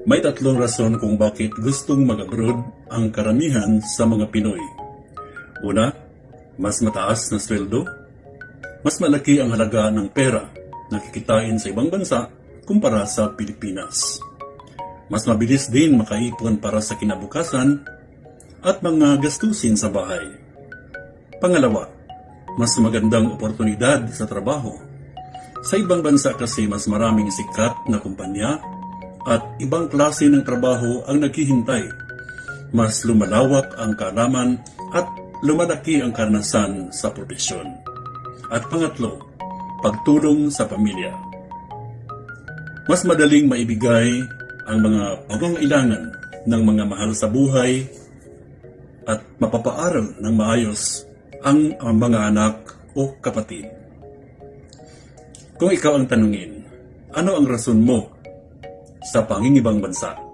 May tatlong rason kung bakit gustong mag-abroad ang karamihan sa mga Pinoy. Una, mas mataas na sweldo. Mas malaki ang halaga ng pera na kikitain sa ibang bansa kumpara sa Pilipinas. Mas mabilis din makaipon para sa kinabukasan at mga gastusin sa bahay. Pangalawa, mas magandang oportunidad sa trabaho. Sa ibang bansa kasi mas maraming sikat na kumpanya at ibang klase ng trabaho ang naghihintay. Mas lumalawak ang kaalaman at lumalaki ang karanasan sa propesyon. At pangatlo, pagtulong sa pamilya. Mas madaling maibigay ang mga pangangailangan ng mga mahal sa buhay at mapapaaral ng maayos ang mga anak o kapatid. Kung ikaw ang tanungin, ano ang rason mo sa pangingibang bansa?